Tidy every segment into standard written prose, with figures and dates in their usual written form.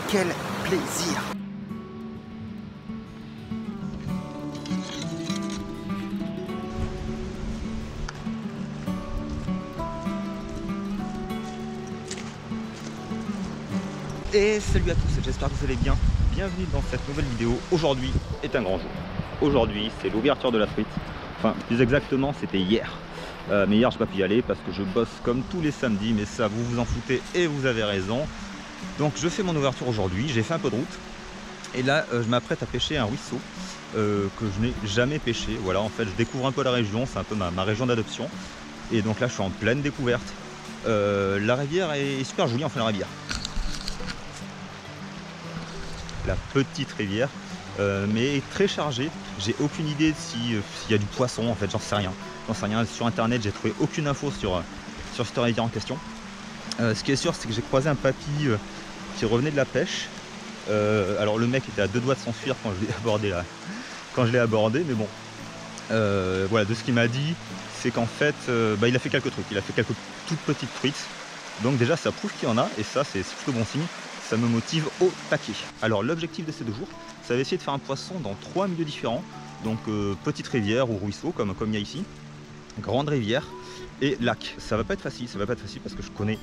Quel plaisir! Et salut à tous, j'espère que vous allez bien. Bienvenue dans cette nouvelle vidéo. Aujourd'hui est un grand jour. Aujourd'hui c'est l'ouverture de la truite. Enfin plus exactement c'était hier. Mais hier je n'ai pas pu y aller parce que je bosse comme tous les samedis. Mais ça vous vous en foutez et vous avez raison. Donc je fais mon ouverture aujourd'hui, j'ai fait un peu de route. Et là je m'apprête à pêcher un ruisseau que je n'ai jamais pêché. Voilà, en fait je découvre un peu la région, c'est un peu ma région d'adoption. Et donc là je suis en pleine découverte. La rivière est super jolie, enfin la rivière. La petite rivière, mais très chargée. J'ai aucune idée s'il y a du poisson, en fait, j'en sais rien. Sur internet, j'ai trouvé aucune info sur cette rivière en question. Ce qui est sûr, c'est que j'ai croisé un papy qui revenait de la pêche. Alors le mec était à deux doigts de s'enfuir quand je l'ai abordé là. Quand je l'ai abordé, mais bon. Voilà, de ce qu'il m'a dit, c'est qu'en fait, il a fait quelques trucs. Il a fait quelques toutes petites truites. Donc déjà, ça prouve qu'il y en a, et ça, c'est plutôt bon signe. Ça me motive au taquet. Alors l'objectif de ces 2 jours, ça va essayer de faire un poisson dans 3 milieux différents. Donc petite rivière ou ruisseau comme il y a ici, grande rivière et lac. Ça va pas être facile, parce que je connais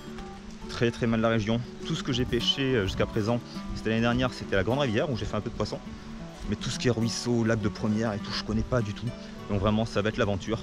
très mal la région. Tout ce que j'ai pêché jusqu'à présent, c'était l'année dernière, c'était la grande rivière où j'ai fait un peu de poisson. Mais tout ce qui est ruisseau, lac de première et tout, je connais pas du tout. Donc vraiment ça va être l'aventure.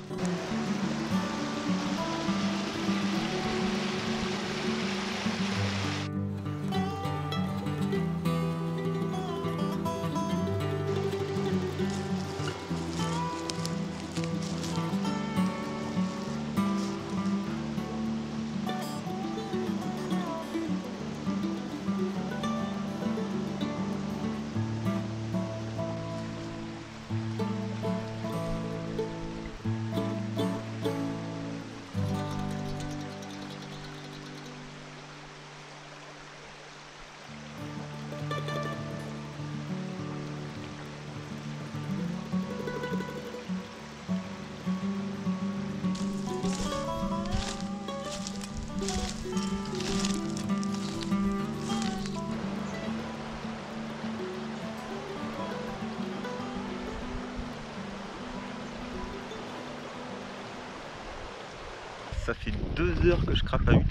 Ça fait 2 heures que je crapahute.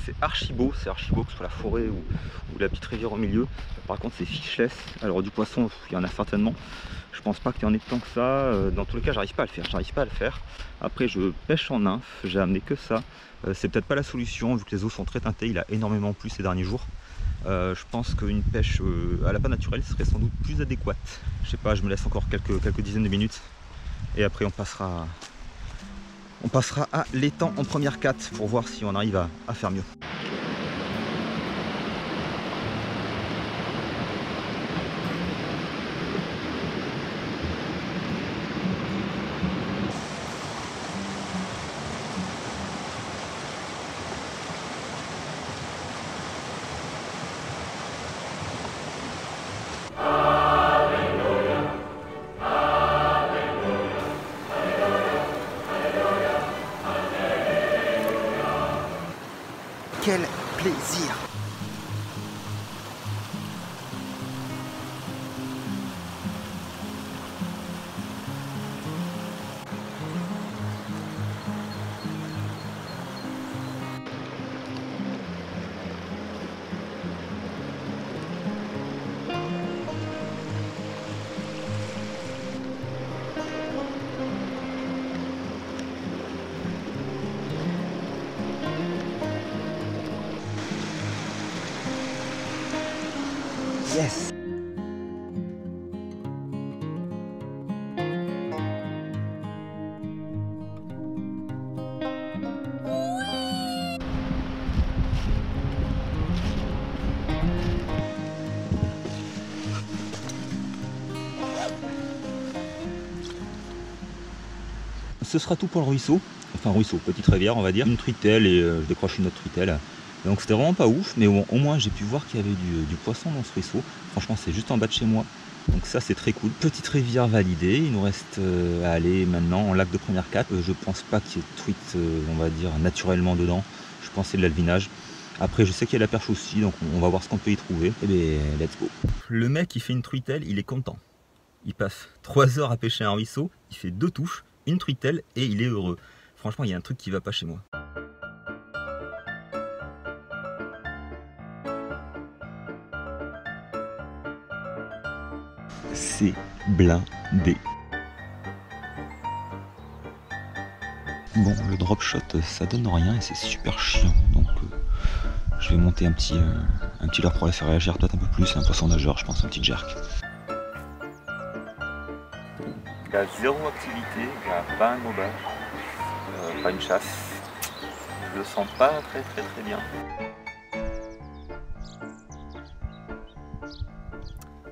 C'est archi beau, que ce soit la forêt ou la petite rivière au milieu. Par contre c'est fichless. Alors du poisson, il y en a certainement. Je pense pas qu'il y en ait tant que ça. Dans tous les cas, j'arrive pas à le faire. Après je pêche en nymphe, j'ai amené que ça. C'est peut-être pas la solution vu que les eaux sont très teintées, il a énormément plu ces derniers jours. Je pense qu'une pêche à l'appât naturel serait sans doute plus adéquate. Je sais pas, je me laisse encore quelques dizaines de minutes et après on passera à l'étang en première 4 pour voir si on arrive à faire mieux. Quel plaisir! Yes! Ce sera tout pour le ruisseau. Enfin ruisseau, petite rivière on va dire. Une truitelle et je décroche une autre truitelle. Donc c'était vraiment pas ouf, mais au moins j'ai pu voir qu'il y avait du poisson dans ce ruisseau. Franchement c'est juste en bas de chez moi. Donc ça c'est très cool. Petite rivière validée, il nous reste à aller maintenant en lac de première 4. Je pense pas qu'il y ait de truite, on va dire, naturellement dedans. Je pense que c'est de l'alvinage. Après je sais qu'il y a la perche aussi, donc on va voir ce qu'on peut y trouver. Et bien let's go. Le mec il fait une truitelle, il est content. Il passe 3 heures à pêcher un ruisseau, il fait 2 touches, une truitelle et il est heureux. Franchement il y a un truc qui va pas chez moi. C'est blindé. Bon, le drop shot ça donne rien et c'est super chiant, donc je vais monter un petit leurre pour les faire réagir peut-être un peu plus, un poisson nageur je pense, un petit jerk. Il y a zéro activité, il n'y a pas un gobage, pas une chasse, je le sens pas très bien.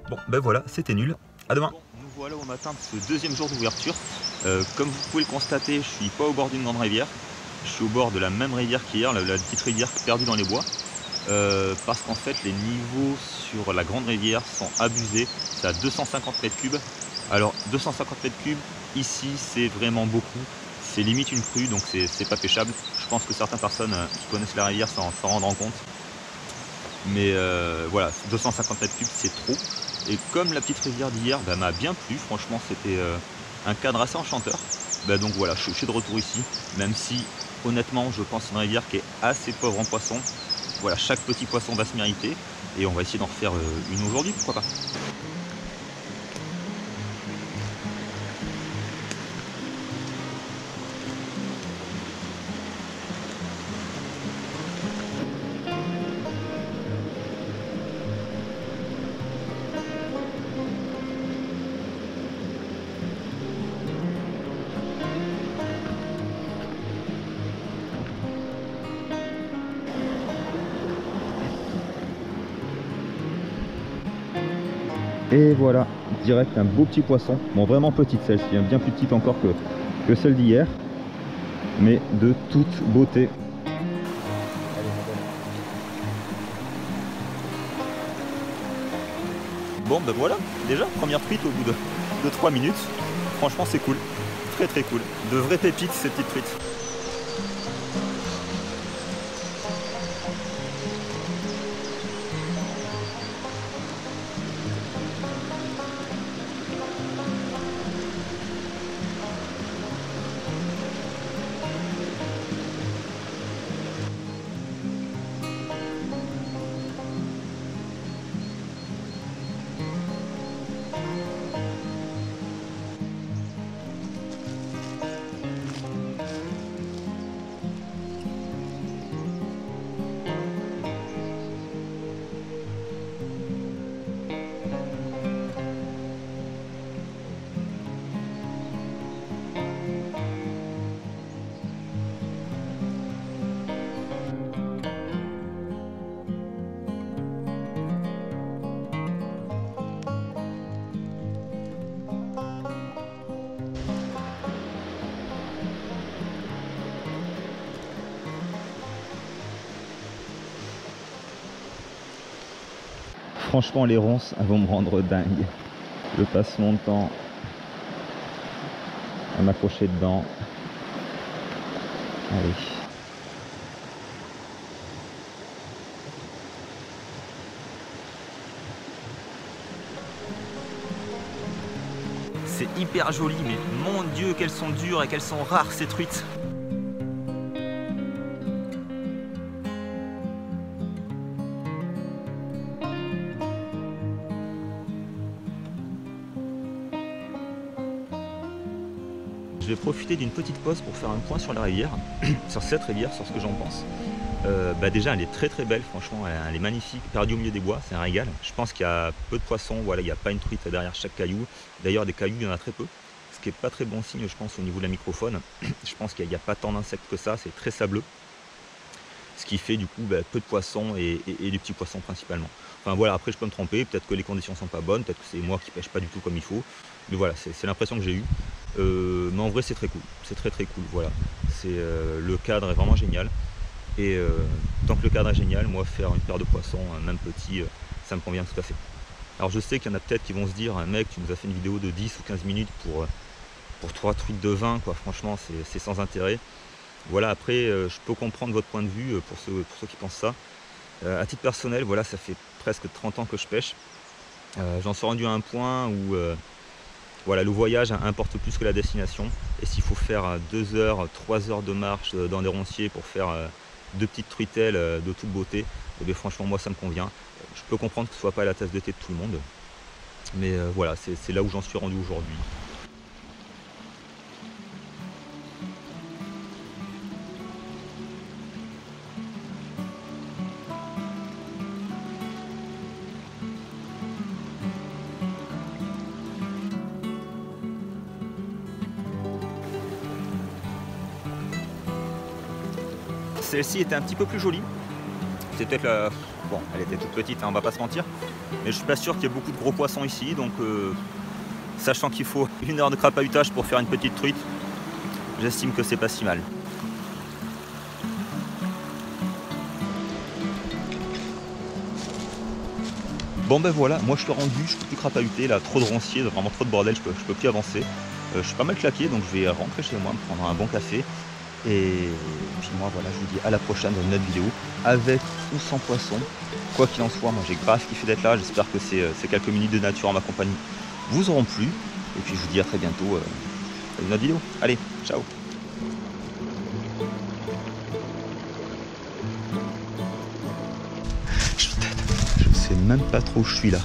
Bon ben voilà, c'était nul, à demain. Bon, nous voilà au matin de ce deuxième jour d'ouverture. Comme vous pouvez le constater, je suis pas au bord d'une grande rivière, je suis au bord de la même rivière qu'hier, la petite rivière perdue dans les bois. Parce qu'en fait les niveaux sur la grande rivière sont abusés, c'est à 250 mètres cubes. Alors 250 mètres cubes, ici c'est vraiment beaucoup, c'est limite une crue donc c'est pas pêchable. Je pense que certaines personnes qui connaissent la rivière s'en rendront compte. Mais voilà, 250 mètres cubes c'est trop. Et comme la petite rivière d'hier m'a bien plu, franchement c'était un cadre assez enchanteur. Donc voilà, je suis de retour ici, même si honnêtement je pense une rivière qui est assez pauvre en poissons. Voilà, chaque petit poisson va se mériter et on va essayer d'en refaire une aujourd'hui, pourquoi pas. Et voilà, direct un beau petit poisson. Bon, vraiment petite celle-ci, bien plus petite encore que celle d'hier, mais de toute beauté. Bon, ben voilà, déjà, première truite au bout de 3 minutes. Franchement, c'est cool, très cool. De vraies pépites, ces petites truites. Franchement, les ronces, elles vont me rendre dingue. Je passe mon temps à m'accrocher dedans. Allez. C'est hyper joli, mais mon Dieu, qu'elles sont dures et qu'elles sont rares ces truites. Je vais profiter d'une petite pause pour faire un point sur la rivière, sur cette rivière, sur ce que j'en pense. Déjà elle est très belle, franchement elle est magnifique, perdue au milieu des bois, c'est un régal. Je pense qu'il y a peu de poissons, voilà, il n'y a pas une truite derrière chaque caillou. D'ailleurs des cailloux il y en a très peu, ce qui n'est pas très bon signe je pense au niveau de la microfaune. Je pense qu'il n'y a pas tant d'insectes que ça, c'est très sableux. Ce qui fait du coup peu de poissons et des petits poissons principalement. Enfin voilà, après je peux me tromper, peut-être que les conditions sont pas bonnes, peut-être que c'est moi qui pêche pas du tout comme il faut. Mais voilà, c'est l'impression que j'ai eue. Mais en vrai c'est très cool, c'est très cool, voilà. Le cadre est vraiment génial. Et tant que le cadre est génial, moi faire une paire de poissons, même petit, ça me convient tout à fait. Alors je sais qu'il y en a peut-être qui vont se dire, mec tu nous as fait une vidéo de 10 ou 15 minutes pour 3 truites de 20, quoi. Franchement c'est sans intérêt. Voilà, après je peux comprendre votre point de vue pour ceux qui pensent ça. À titre personnel, voilà, ça fait presque 30 ans que je pêche. J'en suis rendu à un point où voilà, le voyage importe plus que la destination. Et s'il faut faire 2 heures, 3 heures de marche dans des ronciers pour faire 2 petites truitelles de toute beauté, eh bien, franchement, moi, ça me convient. Je peux comprendre que ce ne soit pas la tasse de thé de tout le monde. Mais voilà, c'est là où j'en suis rendu aujourd'hui. Celle-ci était un petit peu plus jolie. C'est peut-être la... Bon, elle était toute petite, hein, on va pas se mentir. Mais je suis pas sûr qu'il y ait beaucoup de gros poissons ici. Donc, sachant qu'il faut 1 heure de crapahutage pour faire une petite truite, j'estime que c'est pas si mal. Bon ben voilà, moi je suis rendu, je peux plus crapahuter, là, trop de ronciers, vraiment trop de bordel, je peux plus avancer. Je suis pas mal claqué, donc je vais rentrer chez moi, me prendre un bon café. Et puis moi voilà, je vous dis à la prochaine dans une autre vidéo, avec ou sans poisson. Quoi qu'il en soit, moi j'ai grave kiffé d'être là, j'espère que ces quelques minutes de nature en ma compagnie vous auront plu. Et puis je vous dis à très bientôt dans une autre vidéo. Allez, ciao. Je sais même pas trop où je suis là.